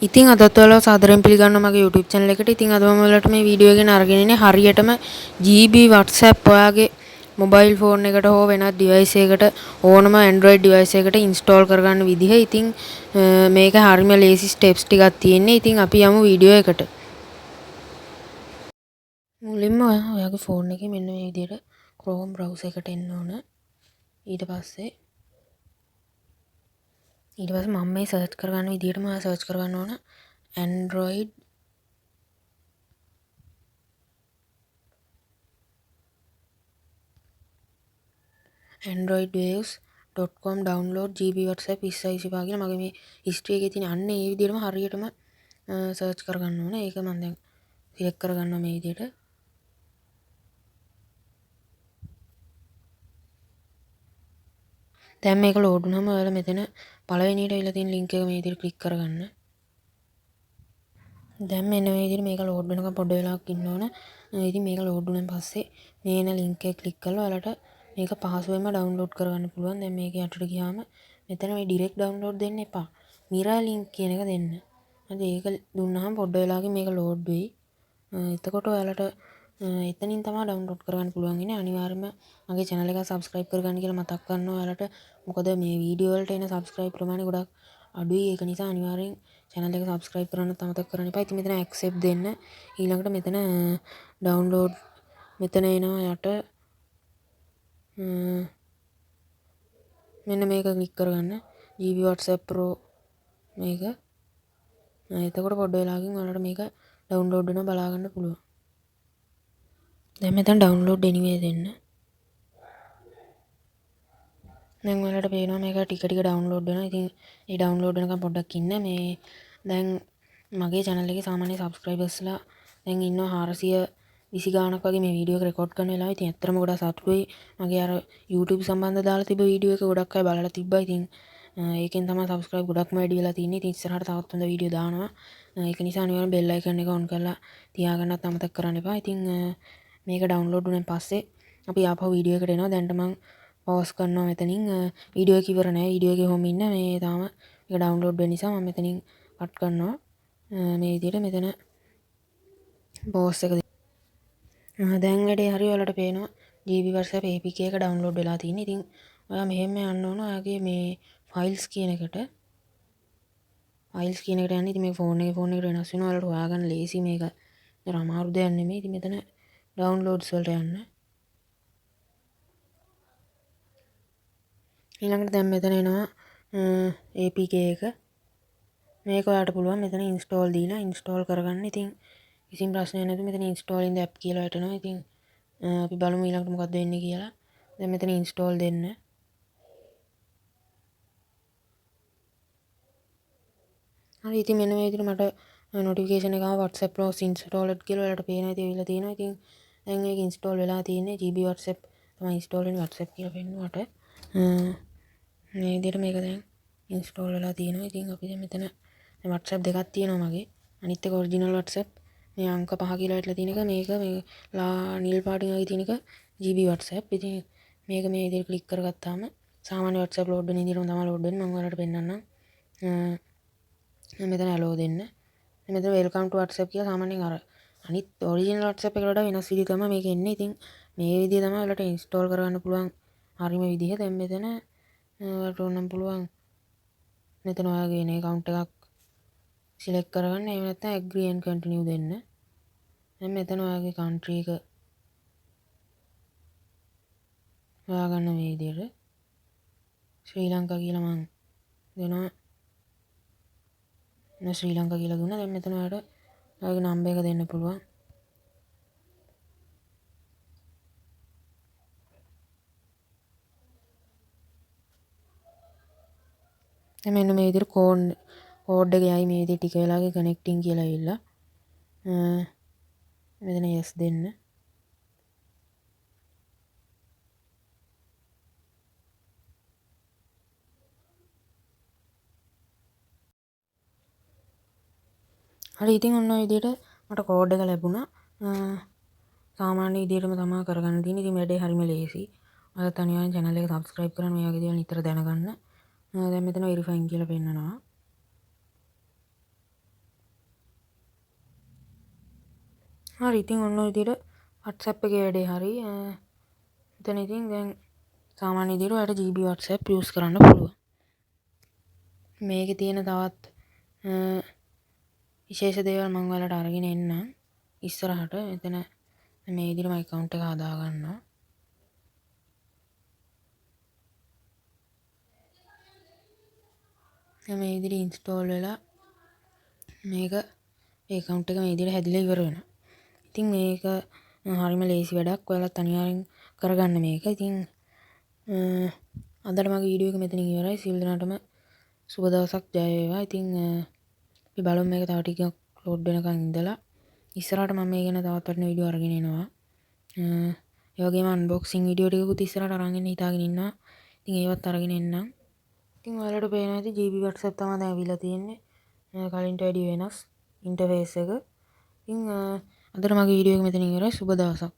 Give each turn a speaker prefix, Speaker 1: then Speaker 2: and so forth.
Speaker 1: ඉතින් අදත් ඔයාලව සාදරයෙන් පිළිගන්නවා මගේ YouTube channel එකට. ඉතින් අද මම ඔයාලට මේ වීඩියෝ එකෙන් අරගෙන ඉන්නේ හරියටම GB WhatsApp ඔයාගේ mobile phone එකට හෝ වෙනත් device එකකට ඕනම Android device එකකට install කරගන්න විදිහ. ඉතින් මේක හරියම ලේසි steps ටිකක් තියෙන්නේ. ඉතින් අපි යමු වීඩියෝ එකට. මුලින්ම ඔයාගේ phone එකේ මෙන්න මේ විදිහට Chrome browser එකට එන්න ඕන. ඊට පස්සේ මම මේ සර්ච් කරගන්න විදිහටම සර්ච් කරගන්න ඕන Android androidwaves.com download GB WhatsApp 2025 කියලා මගේ මේ history එකේ තියෙන අන්න ඒ විදිහටම හරියටම සර්ච් කරගන්න ඕන. ඒක මම දැන් සිලෙක්ට් කරගන්නවා මේ විදිහට. දැන් මේක ලෝඩ් වුණාම ඔයාලා මෙතන පළවෙනියට වෙලා තියෙන link එක මේ විදිහට ක්ලික් කරගන්න. දැන් මෙන්න මේ විදිහට මේක ලෝඩ් වෙනකම් පොඩ්ඩ වෙලාවක් ඉන්න ඕන. ඉතින් මේක ලෝඩ් වුණාන් පස්සේ මේ එන link එක ක්ලික් කරලා ඔයාලට මේක පහසුවෙන්ම ඩවුන්ලෝඩ් කරගන්න පුළුවන්. දැන් මේක යටට ගියාම මෙතන මේ ඩිරෙක්ට් ඩවුන්ලෝඩ් දෙන්න එපා. මිරර් link කියන එක දෙන්න. හරි ඒක දුන්නාම පොඩ්ඩ වෙලාවකින් මේක ලෝඩ් වෙයි. එතකොට ඔයාලට එතනින් තමයි ඩවුන්ලෝඩ් කරගන්න පුළුවන් ඉන්නේ. අනිවාර්යයෙන්ම මගේ channel එක subscribe කරගන්න කියලා මතක් කරනවා ඔයාලට. මොකද මේ වීඩියෝ වලට එන subscribe ප්‍රමාණය ගොඩක් අඩුයි. ඒක නිසා අනිවාර්යෙන් channel එක subscribe කරන්න අමතක කරන්න එපා. ඉතින් මෙතන accept දෙන්න. ඊළඟට මෙතන download මෙතන එනවා යට මෙන්න මේක ක්ලික් කරගන්න. GB WhatsApp Pro මේක. එතකොට පොඩ්ඩ වෙලාවකින් ඔයාලට මේක download වෙනවා බලා ගන්න පුළුවන්. දැන් මෙතන download anyway දෙන්න. දැන් ඔයාලට පේනවා මේක ටික ටික download වෙනවා. ඉතින් ඒ download වෙනකම් පොඩ්ඩක් ඉන්න. මේ දැන් මගේ channel එකේ සාමාන්‍ය subscribersලා දැන් ඉන්නවා 420 ගාණක් වගේ මේ වීඩියෝ එක රෙකෝඩ් කරන වෙලාවේ. ඉතින් ඇත්තටම ගොඩක් සතුටුයි. මගේ අර YouTube සම්බන්ධ දාලා තිබ්බ වීඩියෝ එක ගොඩක් අය බලලා තිබ්බා. ඉතින් ඒකෙන් තමයි subscribe ගොඩක්ම වැඩි වෙලා තියෙන්නේ. ඉතින් ඉස්සරහට තවත් හොඳ වීඩියෝ දානවා. ඒක නිසා අනිවාර්යෙන් bell icon එක on කරලා තියාගන්නත් අමතක කරන්න එපා. ඉතින් මේක download වුණාන් පස්සේ අපි ආපහු වීඩියෝ එකට එනවා. දැන්ට මම පවස් කරනවා මෙතනින් වීඩියෝ එක ඉවර නැහැ. වීඩියෝ එකේ හොම ඉන්න මේ තාම ඒක download වෙන නිසා මම මෙතනින් කට් කරනවා. මේ විදිහට මෙතන පෝස් එක දැන් වැඩේ හරි ඔයාලට පේනවා GB WhatsApp APK එක download වෙලා තියෙන්නේ. ඉතින් ඔයා මෙහෙම යන්න ඕන ඔයාගේ මේ files කියන එකට. files කියන එකට යන්න. ඉතින් මේ phone එකට වෙනස් වෙනවා. ඔයාලට හොයාගන්න ලේසි මේක. ඒක අමාරු දෙයක් නෙමෙයි. ඉතින් මෙතන downloads වලට යන්න. ඊළඟට දැන් මෙතන එනවා APK එක. මේක ඔයාලට පුළුවන් මෙතන install දීලා install කරගන්න. ඉතින් කිසිම ප්‍රශ්නයක් නැතුව මෙතන install in the app කියලා වැටෙනවා. ඉතින් අපි බලමු ඊළඟට මොකක්ද වෙන්නේ කියලා. දැන් මෙතන install දෙන්න. හරි ඉතින් මෙන්න මේ විදිහට මට notification එක ආවා WhatsApp Pro installed කියලා ඔයාලට පේනවා. ඉතින් ඒවිලා තියෙනවා. ඉතින් දැන් මේක install වෙලා තියෙන්නේ. GB WhatsApp තමයි install වෙන්නේ. WhatsApp කියලා පෙන්නුවට මේ විදිහට මේක දැන් install වෙලා තියෙනවා. ඉතින් අපි දැන් මෙතන WhatsApp දෙකක් තියෙනවා මගේ. අනිත් එක original WhatsApp. මේ අංක 5 කියලා වැටලා තියෙන එක මේක මේ නිල් පාටින් වගේ තියෙන එක GB WhatsApp. ඉතින් මේක මේ විදිහට ක්ලික් කරගත්තාම සාමාන්‍ය WhatsApp load වෙන විදිහටම තමයි load වෙන්නේ. මම ඔයාලට පෙන්නන්නම්. මෙතන allow දෙන්න. මෙතන welcome to WhatsApp කියලා සාමාන්‍යයෙන් අර අනිත් original WhatsApp එකට වඩා වෙනස් විදිහ තමයි මේක එන්නේ. ඉතින් මේ විදිහ තමයි ඔයාලට install කරගන්න පුළුවන් හරිම විදිහ. දැන් මෙතන ඔයාලට ඕනම් පුළුවන් මෙතන ඔයාගේ එන account එකක් select කරගන්න. එහෙම නැත්නම් agree and continue දෙන්න. දැන් මෙතන ඔයාගේ country එක හොයාගන්න මේ විදිහට ශ්‍රී ලංකා කියලා මම දෙනවා. ශ්‍රී ලංකා කියලා දුන්නා. දැන් මෙතන ඔයාලට ඔයාගේ නම්බර් එක දෙන්න පුළුවන්. දැන් මෙන්න මේ විදිහට කෝඩ් එක යයි මේ විදිහට ටික වෙලාවක කනෙක්ටිං කියලා ඇවිල්ලා මෙතන yes දෙන්න. හරි ඉතින් ඔන්න ඔය විදිහට මට කෝඩ් එක ලැබුණා. සාමාන්‍ය විදිහටම තමයි කරගන්න තියෙන්නේ. ඉතින් වැඩේ හරිම ලේසි. ඔයාලත් අනිවාර්යෙන් channel එක subscribe කරන්න මේ වගේ දේවල් නිතර දැනගන්න. දැන් මෙතන verifying කියලා පෙන්නනවා. හරි ඉතින් ඔන්න ඔය විදිහට WhatsApp එකේ වැඩේ හරි. එතන ඉතින් දැන් සාමාන්‍ය විදිහට ඔයාලට GB WhatsApp යූස් කරන්න පුළුවන්. මේකේ තියෙන තවත් විශේෂ දේවල් මම ඔයාලට අරගෙන එන්නම් ඉස්සරහට. එතන මේ විදිහට මම account එක හදා ගන්නවා. මේ විදිහට install වෙලා මේක account එක මේ විදිහට හැදිලා ඉවර වෙනවා. ඉතින් මේක හරිම ලේසි වැඩක්. ඔයාලත් අනිවාර්යෙන් කරගන්න මේක. ඉතින් අදට මගේ වීඩියෝ එක මෙතනින් ඉවරයි. සියලු දෙනාටම සුබ දවසක් ජය වේවා. ඉතින් අපි බලමු මේක තව ටිකක් ලෝඩ් වෙනකන් ඉඳලා ඉස්සරහට මම මේ ගැන තවත් වටින වීඩියෝ අරගෙන එනවා. ඒ වගේම අන්බොක්සිං වීඩියෝ ටිකකුත් ඉස්සරහට අරන් එන්න හිතාගෙන ඉන්නවා. ඉතින් ඒවත් අරගෙන එන්නම්. ඉතින් ඔයාලට පේනවා ඇති GB WhatsApp තමයි දැන් ඇවිල්ලා තියෙන්නේ. කලින්ට වැඩිය වෙනස් ඉන්ටර්ෆේස් එක. ඉතින් අදට මගේ වීඩියෝ එක මෙතනින් ඉවරයි. සුබ දවසක්.